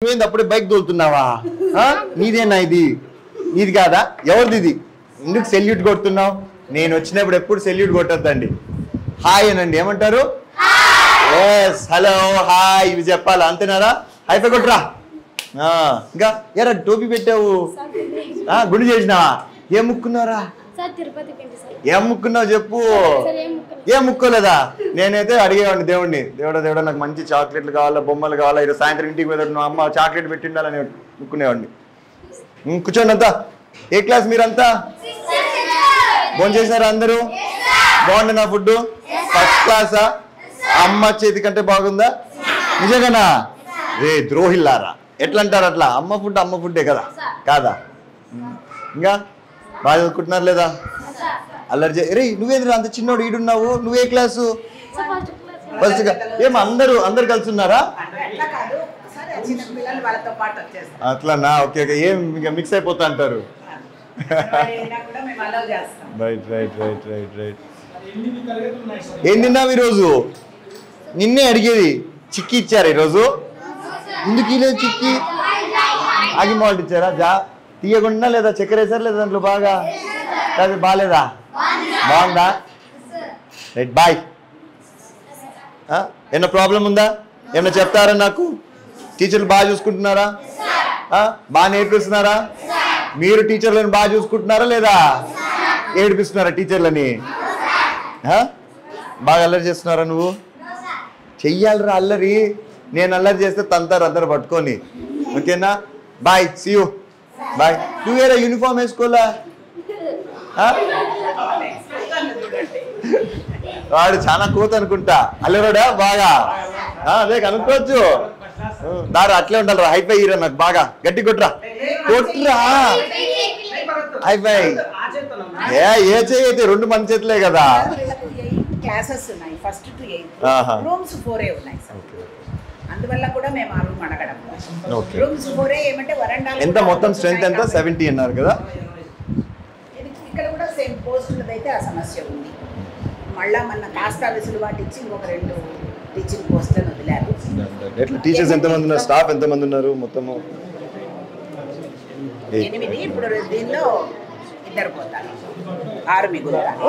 నువ్వేంది అప్పుడే బైక్ తోలుతున్నావా? నీదేనా ఇది? నీది కాదా? ఎవరిది ఇది? ఎందుకు సెల్యూట్ కొడుతున్నావు? నేను వచ్చినప్పుడు ఎప్పుడు సెల్యూట్ కొట్టద్దండి. హాయ్ అనండి. ఏమంటారు? ఎస్, హలో, హాయ్ ఇవి చెప్పాలి. అంతేనారా? హైఫై కొట్టురా. ఇంకా ఎరా టోపీ పెట్టావు, గుడి చేసినావా? ఏం ముక్కున్నారా? ఏం ముక్కున్నావు చెప్పు. ఏం ముక్కోలేదా? నేనైతే అడిగేవాడిని దేవుడిని, దేవుడా నాకు మంచి చాక్లెట్లు కావాలా, బొమ్మలు కావాలా, ఈరోజు సాయంత్రం ఇంటికి పోయి నువ్వు అమ్మ చాక్లెట్ పెట్టి ఉండాలని ముక్కునేవాడిని. కూర్చోండి అంతా. ఏ క్లాస్ మీరంతా? భోజనం చేశారా అందరూ? బాగుంది నా ఫుడ్? ఫస్ట్ క్లాసా? అమ్మ చేతి కంటే బాగుందా? నిజంగానా? రే ద్రోహిల్లారా, ఎట్లా అంటారు అట్లా? అమ్మ ఫుడ్డే కదా, కాదా? ఇంకా బాగా చదువుకుంటున్నారు లేదా? అల్లరి రే నువ్వేంద్ర అంత చిన్నోడు ఈడున్నావు? నువ్వే క్లాసు? ఫస్ట్. ఏం అందరు కలిసి ఉన్నారా? అట్లానా? Okay okay. ఏం ఇంకా మిక్స్ అయిపోతా అంటారు. రైట్. ఏం తిన్నావు ఈరోజు? నిన్నే అడిగేది. చిక్కి ఇచ్చారా ఈరోజు? ఎందుకు ఇలేదు చిక్కి? ఆగి మాల్ట్ ఇచ్చారా? తీయకుండా లేదా? చక్కెర వేసారు లేదా దాంట్లో? బాగా బాగాలేదా? బాగుందా? Right, bye. ఏమన్నా ప్రాబ్లం ఉందా? ఏమన్నా చెప్తారా నాకు? టీచర్లు బాగా చూసుకుంటున్నారా? బాగా నేర్పిస్తున్నారా? మీరు టీచర్లను బాగా చూసుకుంటున్నారా లేదా? ఏడిపిస్తున్నారా టీచర్లని? బాగా అల్లరి చేస్తున్నారా? నువ్వు చెయ్యాలరా అల్లరి. నేను అల్లరి చేస్తే తంతారు అందరు పట్టుకొని. ఓకేనా? Bye, see you, bye. నువ్వేరా యూనిఫామ్ వేసుకోలే? వాడు చాలా కోత అనుకుంటా. అల్లరోడా బాగా? అదే కనుక్కోవచ్చు. దారా అట్లే ఉండాలిరా. హైఫై హీరో నాకు బాగా గట్టి కొట్టురా. హైఫై. ఏ చేయి అయితే? రెండు మన చేతులే కదా. క్లాసెస్ ఉన్నాయి, ఫస్ట్ టు 8. రూమ్స్ 4 ఉన్నాయి సార్. అందువల్ల కూడా మేము ఆ రూమ్ అడగడం. రూమ్స్ 4 ఏమంటే వరండా. ఎంత మొత్తం స్ట్రెంత్ ఎంత? 70 అన్నారు కదా. ఇక్కడ కూడా సేమ్ పోస్టులది అయితే ఆ సమస్య ఉంది. మళ్ళా మన కాస్తా వెసులుబాటు ఇచ్చి ఇంకొక 2 టీచింగ్ పోస్టులను వదిలారు. ఎట్లా టీచర్స్ ఎంతమంది ఉన్నారు? స్టాఫ్ ఎంతమంది ఉన్నారు మొత్తము? 8. ఇప్పుడు దీనిలో 2 పోతారు, 6 మిగులుతారు.